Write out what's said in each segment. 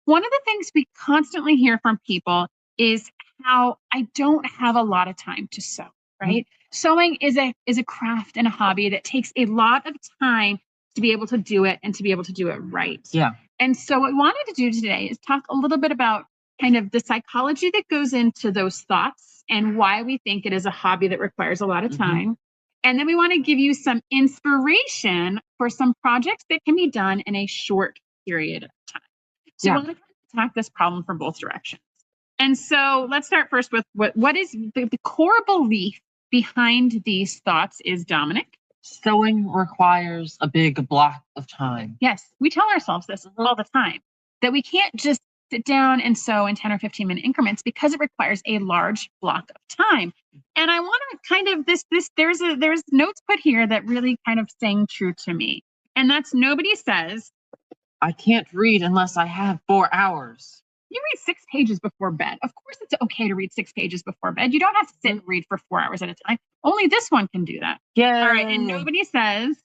One of the things we constantly hear from people is how I don't have a lot of time to sew, right? Sewing is a craft and a hobby that takes a lot of time to be able to do it and to be able to do it right. Yeah. And so what we wanted to do today is talk a little bit about kind of the psychology that goes into those thoughts and why we think it is a hobby that requires a lot of time. And then we want to give you some inspiration for some projects that can be done in a short period of time. So we want to attack this problem from both directions. And so let's start first with what is the core belief behind these thoughts is, Dominic? Sewing requires a big block of time. Yes, we tell ourselves this all the time, that we can't just sit down and sew in 10 or 15-minute increments because it requires a large block of time. And I want to kind of there's notes put here that really kind of sang true to me. And that's nobody says, I can't read unless I have 4 hours. You read 6 pages before bed. Of course, it's okay to read 6 pages before bed. You don't have to sit and read for 4 hours at a time. Only this one can do that. Yeah. All right. And nobody says,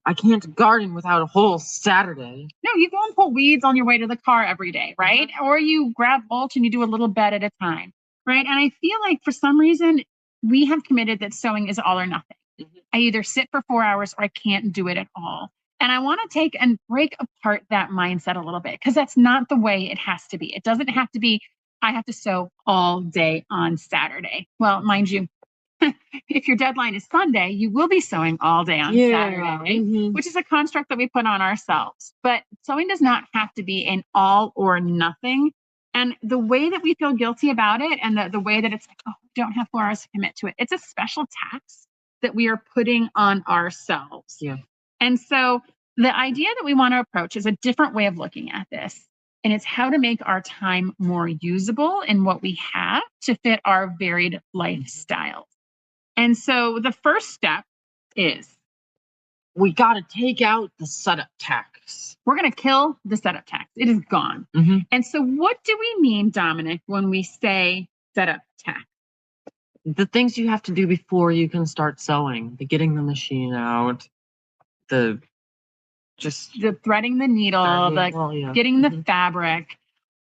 I can't garden without a whole Saturday. No, you go and pull weeds on your way to the car every day, right? Or you grab mulch and you do a little bed at a time, right? And I feel like for some reason, we have committed that sewing is all or nothing. I either sit for 4 hours or I can't do it at all. And I want to take and break apart that mindset a little bit because that's not the way it has to be. It doesn't have to be, I have to sew all day on Saturday. Well, mind you, if your deadline is Sunday, you will be sewing all day on Saturday, which is a construct that we put on ourselves. But sewing does not have to be an all or nothing. And the way that we feel guilty about it and the way that it's like, oh, we don't have 4 hours to commit to it, it's a special tax that we are putting on ourselves. Yeah. And so the idea that we want to approach is a different way of looking at this. And it's how to make our time more usable in what we have to fit our varied lifestyles. And so the first step is we got to take out the setup tax. We're going to kill the setup tax. It is gone. And so what do we mean, Dominic, when we say setup tax? The things you have to do before you can start sewing, the getting the machine out, the threading the needle, getting the fabric,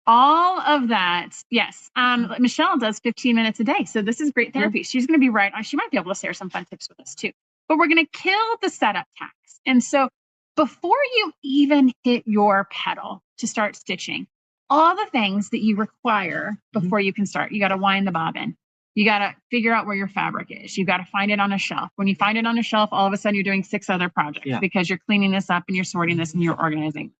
all of that. Yes. Michelle does 15 minutes a day. So this is great therapy. She's going to be right. She might be able to share some fun tips with us too, but we're going to kill the setup tax. And so before you even hit your pedal to start stitching, all the things that you require before you can start, you got to wind the bobbin. You got to figure out where your fabric is. You got to find it on a shelf. When you find it on a shelf, all of a sudden you're doing 6 other projects because you're cleaning this up and you're sorting this and you're organizing.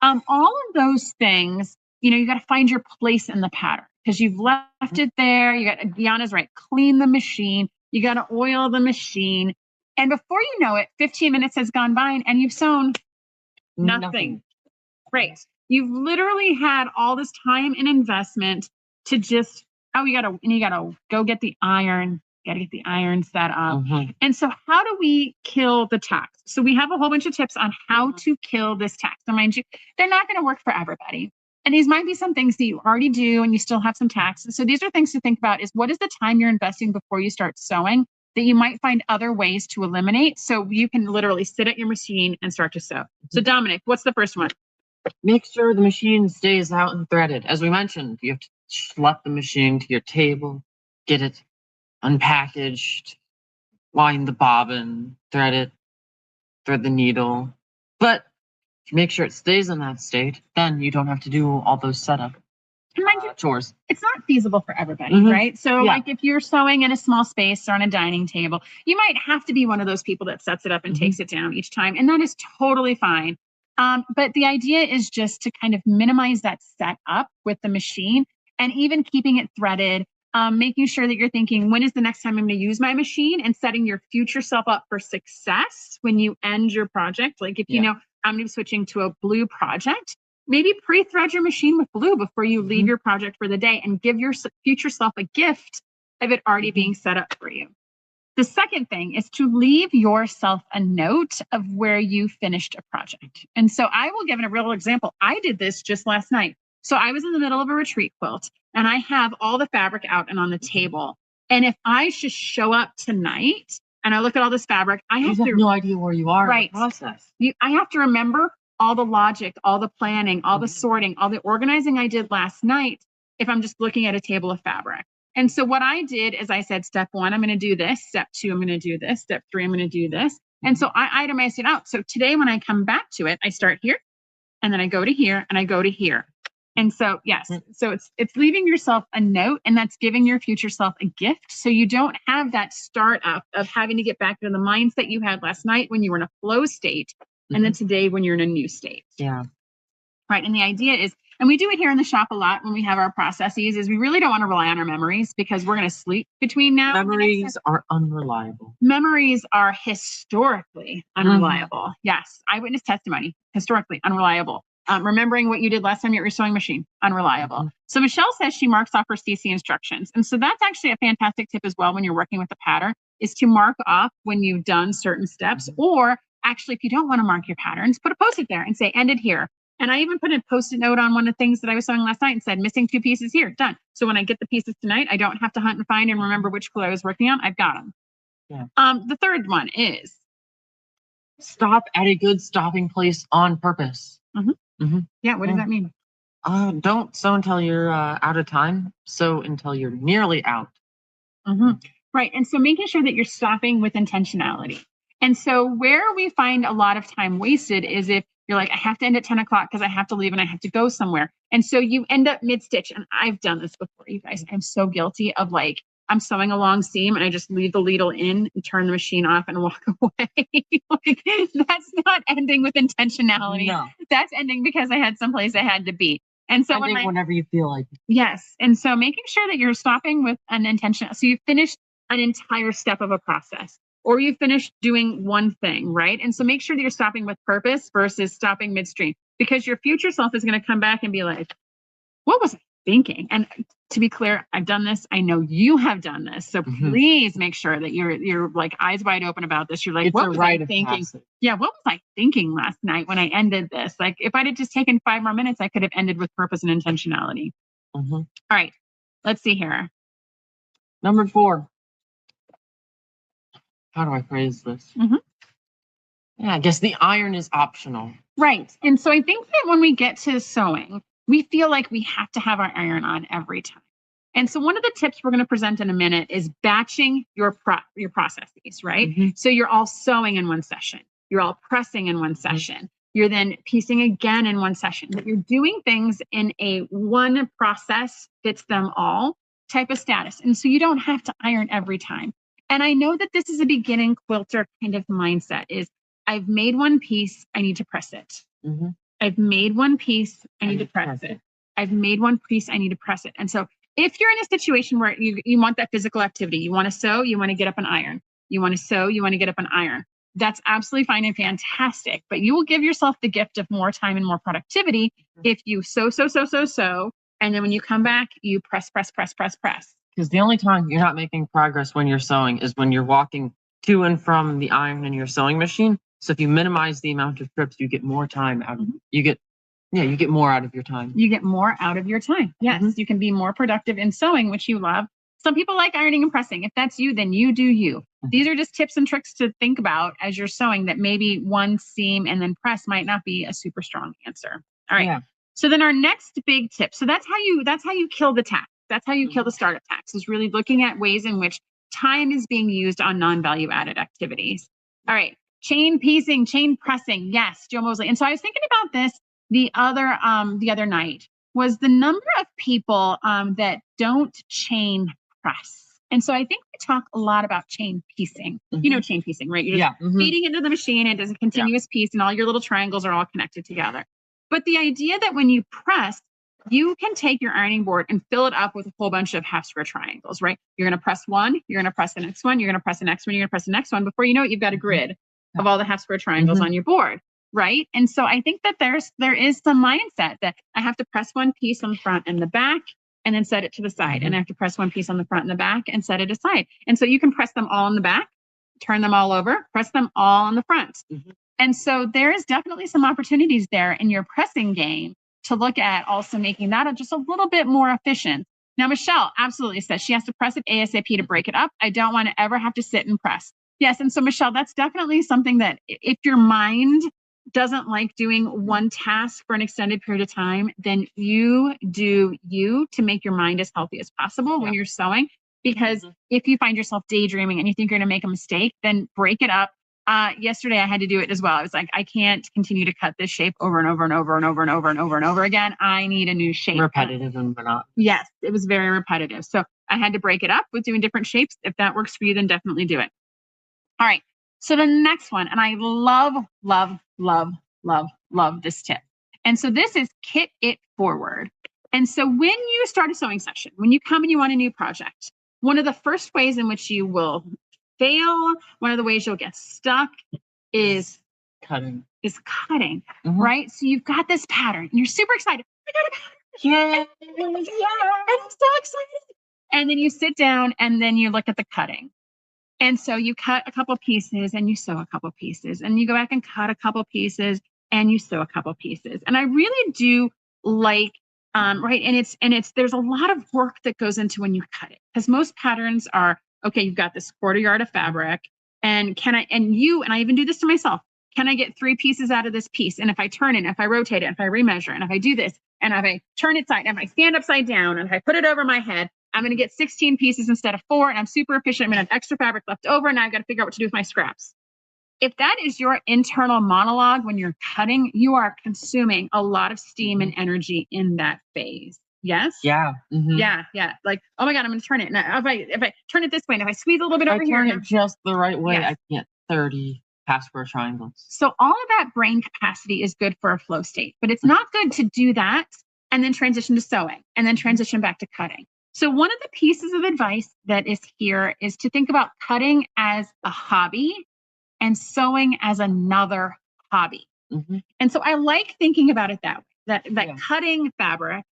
All of those things, you got to find your place in the pattern because you've left it there. Deanna's right. Clean the machine. You got to oil the machine. And before you know it, 15 minutes has gone by and you've sewn nothing. Great. You've literally had all this time and investment to just, you gotta go get the iron, set up. And so how do we kill the tax? So we have a whole bunch of tips on how to kill this tax. So mind you, they're not going to work for everybody. And these might be some things that you already do and you still have some taxes. So these are things to think about is what is the time you're investing before you start sewing that you might find other ways to eliminate so you can literally sit at your machine and start to sew. So Dominic, what's the first one? Make sure the machine stays out and threaded. As we mentioned, you have to schlep the machine to your table, get it unpackaged, wind the bobbin, thread it, thread the needle. But if you make sure it stays in that state, then you don't have to do all those setup chores. It's not feasible for everybody, right? So like if you're sewing in a small space or on a dining table, you might have to be one of those people that sets it up and takes it down each time. And that is totally fine. But the idea is just to kind of minimize that setup with the machine and even keeping it threaded, making sure that you're thinking, when is the next time I'm going to use my machine and setting your future self up for success when you end your project. Like if you know, I'm going to be switching to a blue project, maybe pre-thread your machine with blue before you leave your project for the day and give your future self a gift of it already being set up for you. The second thing is to leave yourself a note of where you finished a project. And so I will give a real example. I did this just last night. So I was in the middle of a retreat quilt and I have all the fabric out and on the table. And if I just show up tonight and I look at all this fabric, I have no idea where you are in the process. I have to remember all the logic, all the planning, all the sorting, all the organizing I did last night if I'm just looking at a table of fabric. And so what I did is I said, step 1, I'm going to do this. Step 2, I'm going to do this. Step 3, I'm going to do this. And so I itemized it out. So today when I come back to it, I start here and then I go to here and I go to here. And so, yes, so it's leaving yourself a note, and that's giving your future self a gift. So you don't have that startup of having to get back to the mindset you had last night when you were in a flow state, and then today when you're in a new state. Yeah. Right. And the idea is, and we do it here in the shop a lot when we have our processes, is we really don't want to rely on our memories because we're going to sleep between now. Memories are unreliable. Memories are historically unreliable. Yes. Eyewitness testimony, historically unreliable. Remembering what you did last time you're at your sewing machine, unreliable. So Michelle says she marks off her CC instructions. And so that's actually a fantastic tip as well when you're working with the pattern, is to mark off when you've done certain steps. Or actually, if you don't want to mark your patterns, put a post-it there and say, ended here. And I even put a post-it note on one of the things that I was sewing last night and said, missing 2 pieces here, done. So when I get the pieces tonight, I don't have to hunt and find and remember which quilt I was working on. I've got them. Yeah. The third one is stop at a good stopping place on purpose. Yeah, what does that mean? Don't sew until you're out of time. Sew until you're nearly out. Right. And so making sure that you're stopping with intentionality. And so where we find a lot of time wasted is if you're like, I have to end at 10 o'clock because I have to leave and I have to go somewhere. And so you end up mid-stitch. And I've done this before, you guys. I'm so guilty of like, I'm sewing a long seam and I just leave the needle in and turn the machine off and walk away. Like, that's not ending with intentionality. No. That's ending because I had someplace I had to be. And so whenever you feel like it. Yes. And so making sure that you're stopping with an intention. So you've finished an entire step of a process, or you finished doing one thing, right? And so make sure that you're stopping with purpose versus stopping midstream, because your future self is going to come back and be like, what was I thinking? And to be clear, I've done this. I know you have done this. So please make sure that you're like eyes wide open about this. You're like, what was I thinking? Yeah, what was I thinking last night when I ended this? Like, if I'd have just taken 5 more minutes, I could have ended with purpose and intentionality. All right, let's see here. Number 4. How do I phrase this? Yeah, I guess the iron is optional. Right. And so I think that when we get to sewing, we feel like we have to have our iron on every time. And so one of the tips we're going to present in a minute is batching your processes, right? So you're all sewing in one session. You're all pressing in one session. You're then piecing again in one session. But you're doing things in a one process fits them all type of status. And so you don't have to iron every time. And I know that this is a beginning quilter kind of mindset is, I've made one piece, I need to press it. I've made one piece, I need to press it. I've made one piece, I need to press it. And so if you're in a situation where you want that physical activity, you want to sew, you want to get up and iron. You want to sew, you want to get up and iron. That's absolutely fine and fantastic. But you will give yourself the gift of more time and more productivity if you sew. And then when you come back, you press. Because the only time you're not making progress when you're sewing is when you're walking to and from the iron and your sewing machine. So if you minimize the amount of trips, you get more time out of you get more out of your time. You get more out of your time. Yes, you can be more productive in sewing, which you love. Some people like ironing and pressing. If that's you, then you do you. These are just tips and tricks to think about as you're sewing, that maybe one seam and then press might not be a super strong answer. All right. Yeah. So then our next big tip. So that's how you kill the tax. That's how you kill the startup tax, is really looking at ways in which time is being used on non-value added activities. All right. Chain piecing, chain pressing. Yes, Joe Mosley. And so I was thinking about this the other night, was the number of people that don't chain press. And so I think we talk a lot about chain piecing. You know chain piecing, right? You're just feeding into the machine. It does a continuous piece and all your little triangles are all connected together. But the idea that when you press, you can take your ironing board and fill it up with a whole bunch of half square triangles, right? You're going to press one, you're going to press the next one, you're going to press the next one, you're going to press the next one. Before you know it, you've got a grid of all the half square triangles on your board, right? And so I think that there is some mindset that I have to press one piece on the front and the back and then set it to the side. And I have to press one piece on the front and the back and set it aside. And so you can press them all on the back, turn them all over, press them all on the front. And so there is definitely some opportunities there in your pressing game to look at also making that just a little bit more efficient. Now, Michelle absolutely says she has to press it ASAP to break it up. I don't want to ever have to sit and press. Yes. And so, Michelle, that's definitely something that if your mind doesn't like doing one task for an extended period of time, then you do you to make your mind as healthy as possible when you're sewing. Because if you find yourself daydreaming and you think you're going to make a mistake, then break it up. Yesterday I had to do it as well. I was like, I can't continue to cut this shape over and over and over and over and over and over and over again. I need a new shape. Repetitive and monotonous. Yes, it was very repetitive. So I had to break it up with doing different shapes. If that works for you, then definitely do it. All right. So the next one, and I love, love, love, love, love this tip. And so this is kit it forward. And so when you start a sewing session, when you come and you want a new project, one of the first ways in which you will fail, one of the ways you'll get stuck is cutting. Right? So you've got this pattern and you're super excited. I got a pattern. Yeah. And I'm so excited. And then you sit down and then you look at the cutting. And so you cut a couple pieces and you sew a couple pieces and you go back and cut a couple pieces and you sew a couple pieces. And I really do like, right. And it's, there's a lot of work that goes into when you cut it, because most patterns are, okay, you've got this 1/4 yard of fabric and I even do this to myself. Can I get 3 pieces out of this piece? And if I turn it, if I rotate it, if I remeasure, and if I do this, and if I turn it side, and if I stand upside down, and if I put it over my head, I'm going to get 16 pieces instead of 4, and I'm super efficient. I'm going to have extra fabric left over, and I've got to figure out what to do with my scraps. If that is your internal monologue when you're cutting, you are consuming a lot of steam and energy in that phase. Yes? Yeah. Mm-hmm. Yeah. Like, oh my God, I'm going to turn it. And if I turn it this way, and if I squeeze a little bit over here. Turn it just the right way, yes. I can't 30 half-square triangles. So all of that brain capacity is good for a flow state, but it's not good to do that and then transition to sewing and then transition back to cutting. So one of the pieces of advice that is here is to think about cutting as a hobby and sewing as another hobby. Mm-hmm. And so I like thinking about it that way, that cutting fabric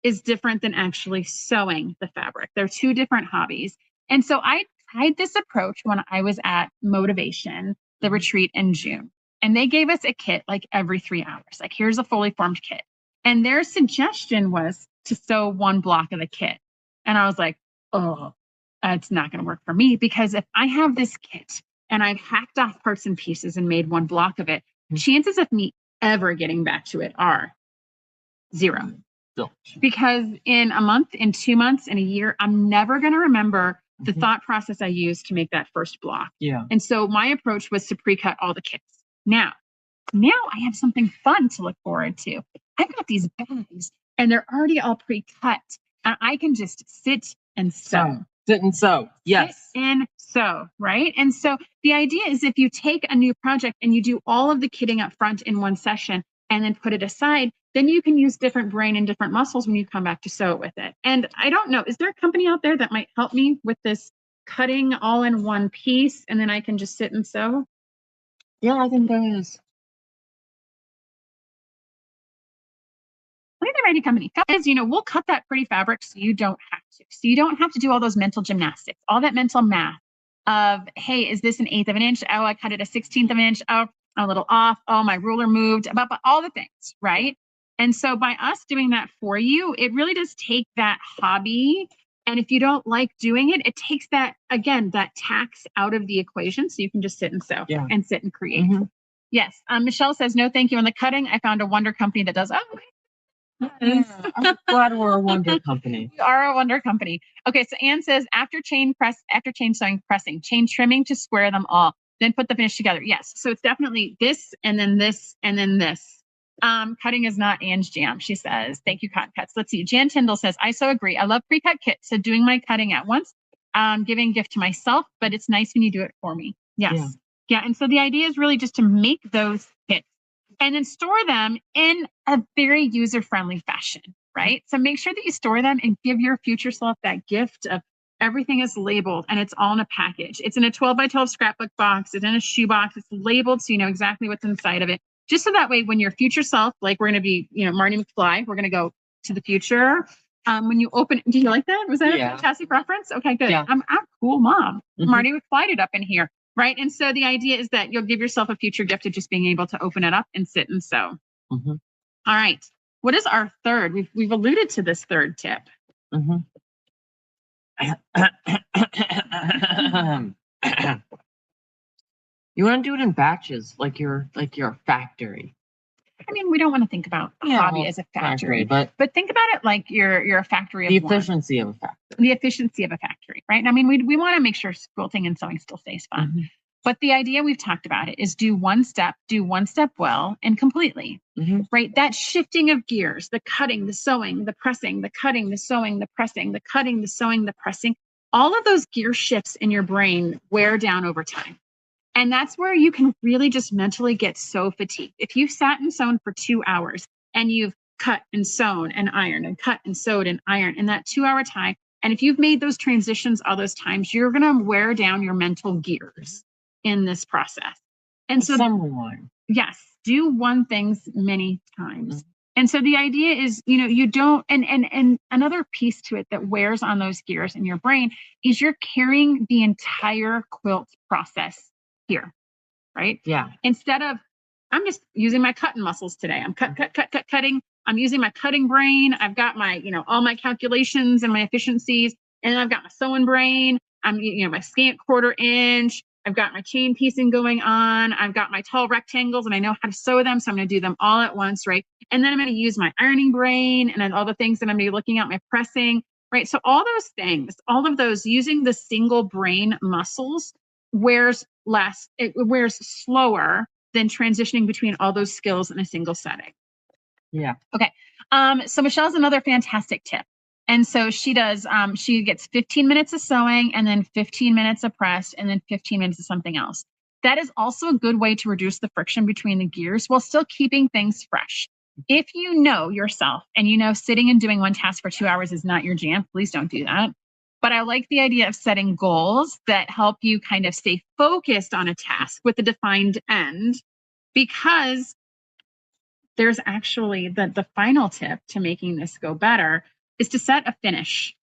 is different than actually sewing the fabric. They're 2 different hobbies. And so I tried this approach when I was at Motivation, the retreat in June. And they gave us a kit like every 3 hours. Like, here's a fully formed kit. And their suggestion was to sew 1 block of the kit. And I was like, oh, it's not going to work for me, because if I have this kit and I've hacked off parts and pieces and made 1 block of it, chances of me ever getting back to it are 0. Because in a month, in 2 months, in a year, I'm never going to remember the thought process I used to make that first block. Yeah. And so my approach was to pre-cut all the kits. Now I have something fun to look forward to. I've got these bags and they're already all pre-cut. And I can just sit and sew. Sit and sew. Yes. Sit and sew, right? And so the idea is, if you take a new project and you do all of the kitting up front in one session and then put it aside, then you can use different brain and different muscles when you come back to sew it with it. And I don't know, is there a company out there that might help me with this cutting all in one piece and then I can just sit and sew? Yeah, I think there is. Look at the Ready Company. Guys, we'll cut that pretty fabric so you don't have to. So you don't have to do all those mental gymnastics, all that mental math of, hey, is this an 1/8 of an inch? Oh, I cut it a 1/16 of an inch. Oh, a little off. Oh, my ruler moved. But all the things, right? And so by us doing that for you, it really does take that hobby. And if you don't like doing it, it takes that, again, that tax out of the equation. So you can just sit and sew and sit and create. Mm-hmm. Yes. Michelle says, no, thank you. On the cutting, I found a wonder company that does. Oh, I'm glad we're a wonder company. We are a wonder company. Okay, so Anne says, after chain sewing, pressing, chain trimming to square them all, then put the finish together. Yes, so it's definitely this and then this and then this. Cutting is not Anne's jam, she says. Thank you, Cotton Cuts. Let's see. Jan Tyndall says, I so agree. I love pre-cut kits, so doing my cutting at once, giving gift to myself, but it's nice when you do it for me. Yes. Yeah, and so the idea is really just to make those kits and then store them in a very user-friendly fashion, right? So make sure that you store them and give your future self that gift of everything is labeled and it's all in a package. It's in a 12 by 12 scrapbook box. It's in a shoe box. It's labeled so you know exactly what's inside of it. Just so that way, when your future self, like we're going to be, Marty McFly, we're going to go to the future. When you open it, do you like that? Was that a fantastic reference? Okay, good. Yeah. I'm a cool mom. Mm-hmm. Marty McFly it up in here. Right. And so the idea is that you'll give yourself a future gift of just being able to open it up and sit and sew. Mm-hmm. All right. What is our third? We've alluded to this third tip. Mm-hmm. You want to do it in batches, like your factory. I mean, we don't want to think about a hobby as a factory, but think about it like you're a factory of the efficiency of a factory. The efficiency of a factory, right? I mean, we want to make sure quilting and sewing still stays fun. Mm-hmm. But the idea we've talked about it is do one step well and completely, right? That shifting of gears, the cutting, the sewing, the pressing, the cutting, the sewing, the pressing, the cutting, the sewing, the pressing, all of those gear shifts in your brain wear down over time. And that's where you can really just mentally get so fatigued. If you've sat and sewn for 2 hours and you've cut and sewn and ironed and cut and sewed and ironed in that 2 hour time, and if you've made those transitions all those times, you're going to wear down your mental gears in this process. And so, yes, do one things many times. And so the idea is, you don't, and another piece to it that wears on those gears in your brain is you're carrying the entire quilt process here, right? Yeah. Instead of, I'm just using my cutting muscles today. I'm cutting. I'm using my cutting brain. I've got my, all my calculations and my efficiencies, and I've got my sewing brain. I'm, my scant 1/4 inch. I've got my chain piecing going on. I've got my tall rectangles and I know how to sew them. So I'm going to do them all at once, right? And then I'm going to use my ironing brain and then all the things that I'm going to be looking at, my pressing, right? So all those things, all of those using the single brain muscles wears less, it wears slower than transitioning between all those skills in a single setting. Yeah. Okay. So Michelle's another fantastic tip. And so she does, she gets 15 minutes of sewing and then 15 minutes of press and then 15 minutes of something else. That is also a good way to reduce the friction between the gears while still keeping things fresh. If you know yourself and sitting and doing one task for 2 hours is not your jam, please don't do that. But I like the idea of setting goals that help you kind of stay focused on a task with a defined end, because there's actually the final tip to making this go better is to set a finish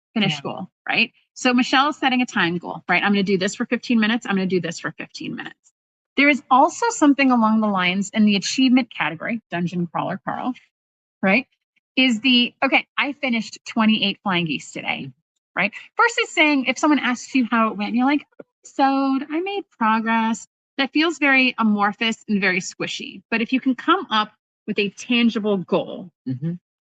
goal, right? So Michelle is setting a time goal, right? I'm going to do this for 15 minutes. I'm going to do this for 15 minutes. There is also something along the lines in the achievement category, Dungeon Crawler Carl, right? Is okay, I finished 28 flying geese today, right? Versus saying, if someone asks you how it went, you're like, I sewed, I made progress. That feels very amorphous and very squishy. But if you can come up with a tangible goal,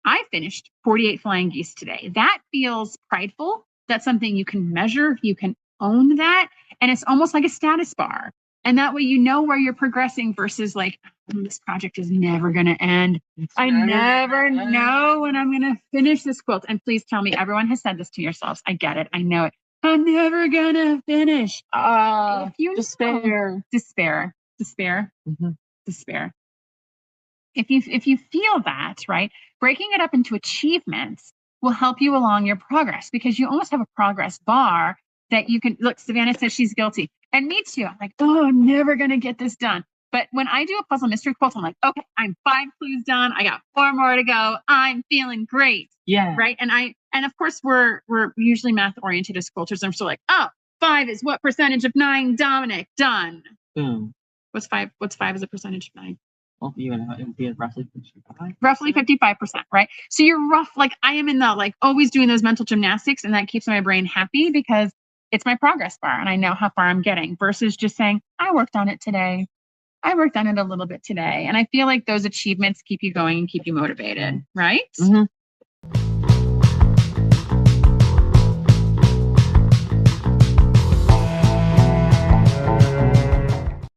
I finished 48 flying geese today. That feels prideful. That's something you can measure. You can own that. And it's almost like a status bar. And that way you know where you're progressing versus like, this project is never going to end. I never know when I'm going to finish this quilt. And please tell me, everyone has said this to yourselves. I get it. I know it. I'm never going to finish. Despair. If you feel that, right, breaking it up into achievements will help you along your progress, because you almost have a progress bar that you can look. Savannah says she's guilty, and me too. I'm like, oh, I'm never going to get this done. But when I do a puzzle mystery quilt, I'm like, okay, I'm 5 clues done. I got 4 more to go. I'm feeling great. Yeah. Right. And of course we're usually math oriented as quilters. I'm still like, oh, 5 is what percentage of 9, Dominic? Done. Boom. What's 5 as a percentage of 9? Well, it would be roughly 55%. Roughly 55%, right? So you're like, I am in the, like, always doing those mental gymnastics, and that keeps my brain happy because it's my progress bar and I know how far I'm getting, versus just saying, I worked on it today. I worked on it a little bit today. And I feel like those achievements keep you going and keep you motivated, right?